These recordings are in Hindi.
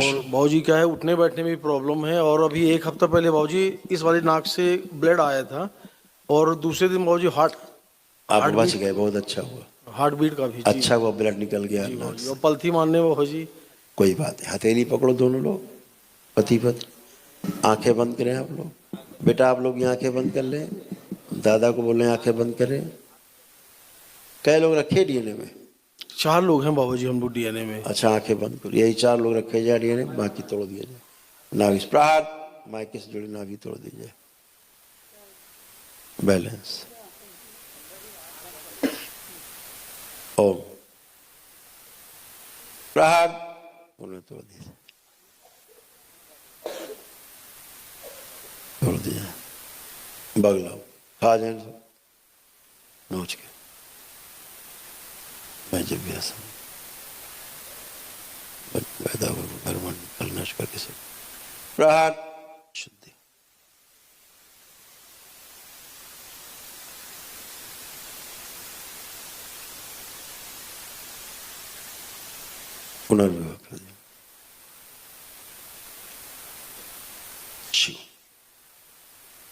और बाबूजी क्या है, उठने बैठने में भी प्रॉब्लम है। और अभी एक हफ्ता पहले बाबूजी इस वाली नाक से ब्लड आया था। और दूसरे दिन बाबूजी आप हार्ट बच बीट गए, बहुत अच्छा हुआ। हार्ट बीट का भी। जी अच्छा हुआ, ब्लड निकल गया जी नाक बाबूजी। और से। पलथी मारने में बाबूजी। कोई बात नहीं, हथेली पकड़ो दोनों लोग, पति पत्नी। आंखें बंद करें आप लोग। बेटा आप लोग ये आंखें बंद कर लें, दादा को बोलें आंखें बंद करें। कई लोग रखे डीएनए में? 4 लोग हैं बाबूजी हम लोग डीएनए में। अच्छा आंखें बंद करो, यही 4 लोग रखे जाए डीएनए, बाकी तोड़ दिया जाए। नाभि प्रहार, माइक से जुड़ी नाभि तोड़ दी जाए। बैलेंस। ओम प्रहार, उन्हें तोड़ दिया, तोड़ दिया। बगलाओ, खा जाए सब नोच के। मैं जब भी आसन पैदा हो कर्मण कल नष्ट करके सब प्रहार शुद्धि। पुनर्विवाह कर दिया। शिव।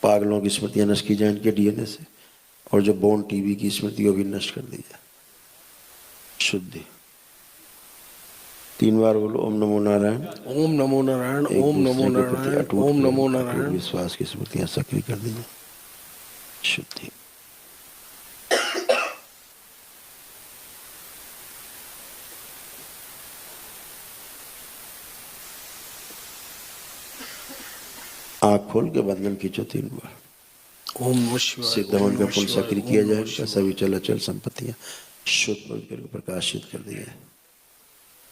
पागलों की स्मृतियां नष्ट की जाए इनके डीएनए से, और जो बोन टीबी की स्मृति को भी नष्ट कर दी जाए। शुद्धि। 3 बार बोलो ओम नमो नारायण। ओम नमो नारायण, एक ओम नमो दूसरे के प्रति नारायण, अटूट ओम प्रेम, नमो अटूट नारायण। विश्वास की स्मृतियां सक्रिय कर दी जाए। शुद्धि। आंख खोल के बंधन खींचो 3 बार। ओम नमः शिवाय, ओम सिद्धमन का नमः पुण्य शिवाय, सक्रिय ओम किया नमः जाएगा। शिवाय। सभी चल अचल संपत्तियां शुद्ध पवित्र करके प्रकाशित कर दी जाए।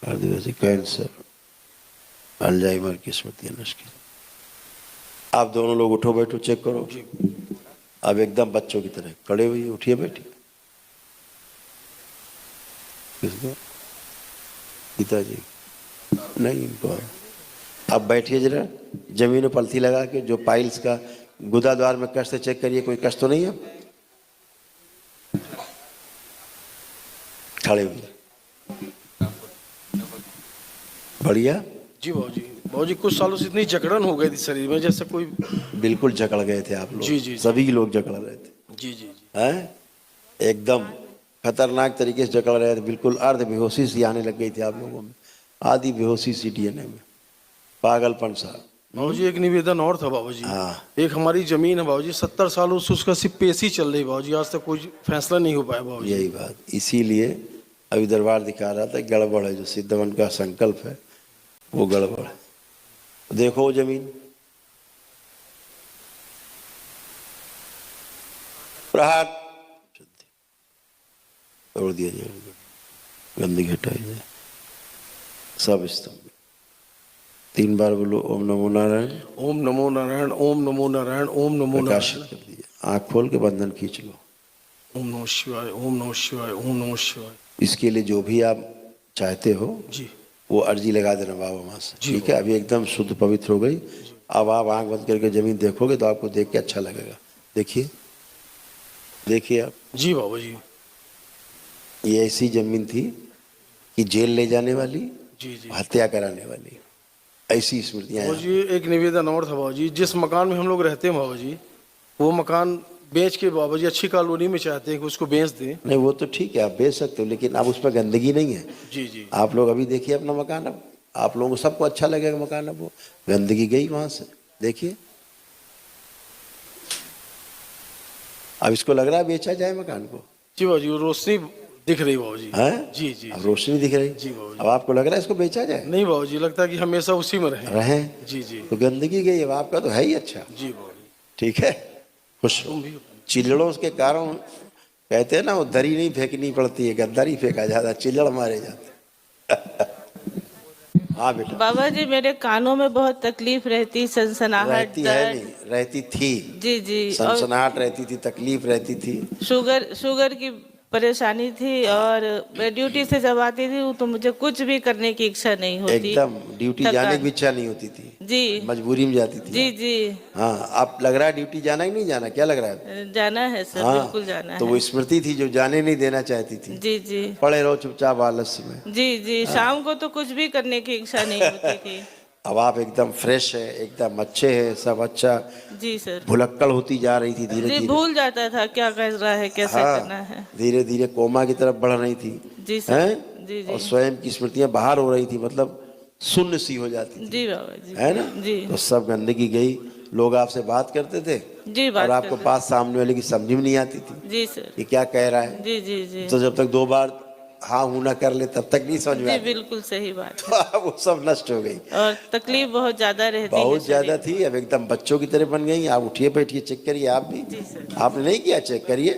आदिवासी कैंसर, अल्जाइमर की स्मृतियां नष्ट की। आप दोनों लोग उठो बैठो, चेक करो। अब एकदम बच्चों की तरह खड़े हुई, उठिए बैठिए। किसको? पिताजी नहीं, इनको। अब बैठिए जरा, जमीन में पलथी लगा के, जो पाइल्स का गुदा द्वार में कष्ट है चेक करिए, कोई कष्ट तो नहीं है। खड़े हुए, बढ़िया। जी बाबूजी। बाबूजी कुछ सालों से इतनी जकड़न हो गई थी शरीर में, जैसे कोई। बिल्कुल जकड़ गए थे आप लोग, जी जी जी। सभी लोग जकड़ रहे थे। जी जी जी। हैं? एकदम खतरनाक तरीके से जकड़ रहे थे, बिल्कुल अर्ध बेहोशी सी आने लग गई थी आप लोगों में, आधी बेहोशी सी डीएनए में, पागलपन सा। बाबूजी एक निवेदन और था बाबूजी। हाँ। एक हमारी जमीन है बाबूजी, 70 सालों से उसका सिर्फ पेशी चल रही बाबूजी, आज तक कोई फैसला नहीं हो पाया बाबूजी। यही बात, इसीलिए अभी दरबार दिखा रहा था, गड़बड़ है, जो सिद्धवन का संकल्प है वो गड़बड़ है। देखो वो जमीन। प्रहार शुद्धि, तोड़ दिया जाए, गंदगी हटाई जाए। सब स्तंभ 3 बार बोलो ओम नमो नारायण। ओम नमो नारायण, ओम नमो नारायण, ओम नमो प्रकाशित नारायण। कर दिया। आंख खोल के बंधन खींच लो। ओम नमः शिवाय, ओम नमः शिवाय, ओम नमः शिवाय। इसके लिए जो भी आप चाहते हो जी वो अर्जी लगा देना बाबा माँ से, जी ठीक है? अभी एकदम शुद्ध पवित्र हो गई। अब आप आंख बंद करके जमीन देखोगे तो आपको देख के अच्छा लगेगा। देखिए, देखिए आप, जी बाबूजी। ये ऐसी जमीन थी कि जेल ले जाने वाली, जी जी। हत्या कराने वाली, ऐसी स्मृतियां हैं। बाबूजी एक निवेदन और था बाबूजी, जिस मकान में हम लोग रहते हैं बाबूजी, वो मकान बेच के बाबूजी अच्छी कॉलोनी में चाहते हैं कि उसको बेच दें। नहीं वो तो ठीक है, आप बेच सकते हो, लेकिन अब उस पर गंदगी नहीं है। जी जी। आप लोग अभी देखिए अपना मकान, अब आप लोगों को सबको अच्छा लगेगा मकान, अब वो गंदगी गई वहां से। देखिए, अब इसको लग रहा है बेचा जाए मकान को? जी बाबूजी, वो रोशनी दिख रही बाबूजी। है? जी जी अब जी। रोशनी दिख रही। जी बाबूजी। अब आपको लग रहा है इसको बेचा जाए? नहीं बाबूजी, लगता है कि हमेशा उसी में रहें। रहें। जी जी। तो गंदगी गई, अब आपका तो है ही अच्छा। जी बाबूजी। ठीक है, खुश तुम रहो। भी। चिल्लड़ों के कारण कहते हैं ना, वो दरी नहीं फेंकनी पड़ती है, गद्दारी फेंका जाता, चिल्लड़ मारे जाते। हाँ बेटा। बाबा जी मेरे कानों में बहुत तकलीफ रहती, सनसनाहट, रहती है दर्द। नहीं, रहती थी। जी जी। और सनसनाहट रहती थी, तकलीफ रहती थी। शुगर की परेशानी थी और मैं ड्यूटी से जब आती थी तो मुझे कुछ भी करने की इच्छा नहीं होती। एकदम ड्यूटी थकान। जाने की भी इच्छा नहीं होती थी, जी मजबूरी में जाती थी। जी जी हाँ, आप लग रहा है ड्यूटी जाना ही नहीं जाना, क्या लग रहा है? जाना है सर, हाँ, बिल्कुल जाना तो है। वो स्मृति थी जो जाने नहीं देना चाहती थी। जी जी पड़े रहो चुपचाप आलस्य में। जी जी, शाम को तो कुछ भी करने की इच्छा नहीं होती थी। अब आप एकदम फ्रेश है, एकदम अच्छे है, सब अच्छा। जी सर। भुलक्कड़ होती जा रही थी धीरे जी, धीरे। भूल जाता था क्या कर रहा है, कैसे करना हाँ, है। धीरे धीरे कोमा की तरफ बढ़ रही थी। जी सर। हैं? जी जी और स्वयं की स्मृतियां बाहर हो रही थी, मतलब शून्य सी हो जाती थी, जी बाबा जी। है ना? जी तो सब गंदगी गई, लोग आपसे बात करते थे जी, बात और आपको करते- बात सामने वाले की समझ में नहीं आती थी जी सर। कि क्या कह रहा है। जी जी जी तो जब तक 2 बार हाँ हूं ना कर ले तब तक नहीं समझ में जी, आती। बिल्कुल सही बात तो अब वो सब नष्ट हो गई, है। और तकलीफ बहुत ज्यादा रहती है बहुत ज्यादा शरीर थी। अब एकदम बच्चों की तरह बन गई। आप उठिए बैठिए, चेक करिए आप भी। जी सर। आपने नहीं किया, चेक करिए,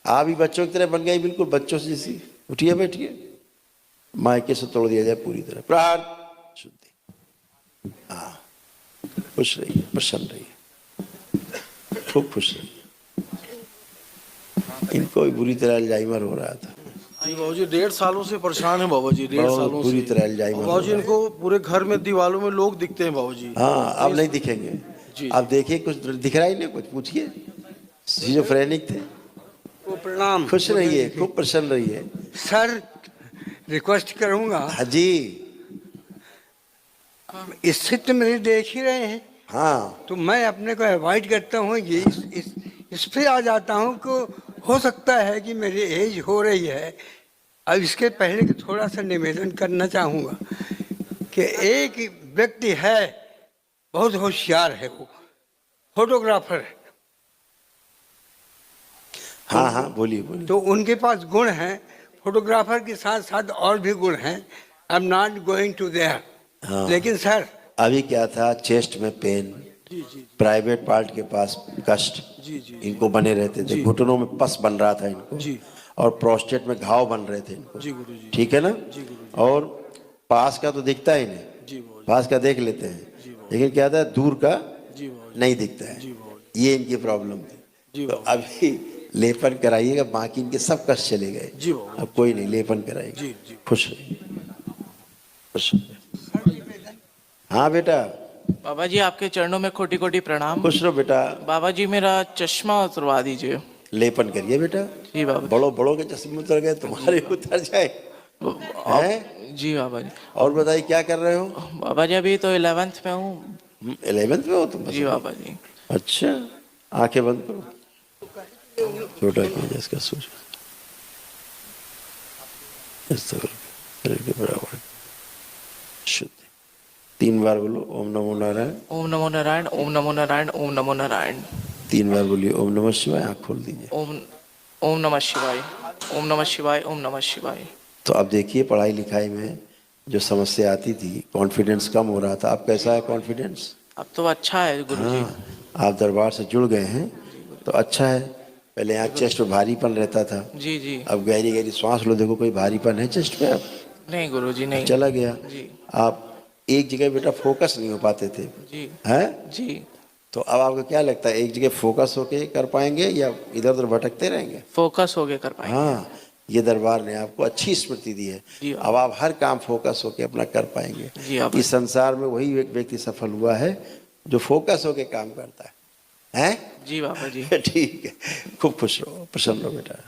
आप भी बच्चों की तरह बन गई, बिल्कुल बच्चों से जैसी। उठिए बैठिए, मायके से तोड़ दिया जाए पूरी तरह। प्राण शुद्धि। हाँ, खुश रहिए, प्रसन्न रहिए, खूब खुश रहिए। इनको भी बुरी तरह अल्जाइमर हो रहा था, जी बाबू जी 1.5 सालों से परेशान है बाबा जी, 1.5 बहुत सालों बुरी से। तरह अल्जाइमर बाबू हो जी रहा है। इनको पूरे घर में दीवारों में लोग दिखते हैं बाबू जी। हाँ, अब नहीं दिखेंगे। जी। अब देखिए, कुछ दिख रहा ही नहीं, कुछ पूछिए। सिजोफ्रेनिक थे। को प्रणाम। खुश रहिए, खूब प्रसन्न रहिए। सर, रिक्वेस्ट करूंगा, हाँ जी। स्थिति मेरी देख ही रहे हैं, हाँ, तो मैं अपने को अवॉइड करता हूँ। ये इस पे आ जाता हूँ कि हो सकता है कि मेरी एज हो रही है। अब इसके पहले कि थोड़ा सा निवेदन करना चाहूँगा कि एक व्यक्ति है, बहुत होशियार है, वो फोटोग्राफर है। हाँ, हाँ, बोलिए बोलिए। तो उनके पास गुण हैं, फोटोग्राफर के साथ साथ और भी गुण हैं। I am not going to there. हाँ। लेकिन सर, अभी क्या था, चेस्ट में पेन, जी जी प्राइवेट पार्ट के पास कष्ट, जी जी इनको बने रहते थे। जी। घुटनों में पस बन रहा था इनको, जी। और प्रोस्टेट में घाव बन रहे थे इनको। जी गुरु जी। ठीक है ना? जी गुरु जी। और पास का तो दिखता ही नहीं, जी बाबू जी। पास का देख लेते जी हैं, बाबू। लेकिन क्या था, दूर का जी बाबू जी। नहीं दिखता जी है। बाबू ये इनकी प्रॉब्लम थी। जी तो बाबू। अभी लेपन कराइएगा, बाकी इनके सब कष्ट चले गए। जी बाबू। अब कोई नहीं, लेपन कराइएगा। जी जी। खुश रहिए, खुश रहिए। हाँ बेटा, बाबा जी आपके चरणों में कोटि कोटि प्रणाम। खुश रहो बेटा। बाबा जी मेरा चश्मा उतरवा दीजिए। लेपन करिए बेटा। जी बाबा बड़ों बड़ों के चश्मे उतर गए, तुम्हारे उतर जाए। हैं? जी बाबा जी। और बताइए क्या कर रहे हो? बाबा जी अभी तो 11th में हूँ। 11th में हो तुम? जी बाबा जी। अच्छा, आंखें बंद करो, छोटा कीजिए इसका सोच, इस तरह शरीर के बराबर शुद्ध। 3 बार बोलो ओम नमो नारायण। ओम नमो नारायण, ओम नमो नारायण, ओम नमो नारायण। 3 बार बोलिए ओम नमः शिवाय। आँख खोल दीजिए। ओम नमः शिवाय, ओम नमः शिवाय, ओम नमः शिवाय। तो अब देखिए, पढ़ाई लिखाई में जो समस्या आती थी, कॉन्फिडेंस कम हो रहा था, अब कैसा है कॉन्फिडेंस? अब तो अच्छा है गुरु जी। हाँ, आप दरबार से जुड़ गए हैं तो अच्छा है। पहले यहाँ चेस्ट में भारीपन रहता था, जी जी। अब गहरी गहरी सांस लो, देखो कोई भारीपन है चेस्ट में? अब नहीं गुरु जी नहीं। चला गया। जी आप एक जगह बेटा फोकस नहीं हो पाते थे, जी हैं? जी। तो अब आपको क्या लगता है, एक जगह फोकस होके कर पाएंगे या इधर उधर भटकते रहेंगे? फोकस हो गए कर पाएंगे। हाँ, ये दरबार ने आपको अच्छी स्मृति दी है। जी। अब आप हर काम फोकस होके अपना कर पाएंगे। जी, आप- इस संसार में वही एक व्यक्ति सफल हुआ है जो फोकस होके काम करता है, हैं? जी बाबा जी। ठीक है, खूब खुश रहो, प्रसन्न रहो बेटा।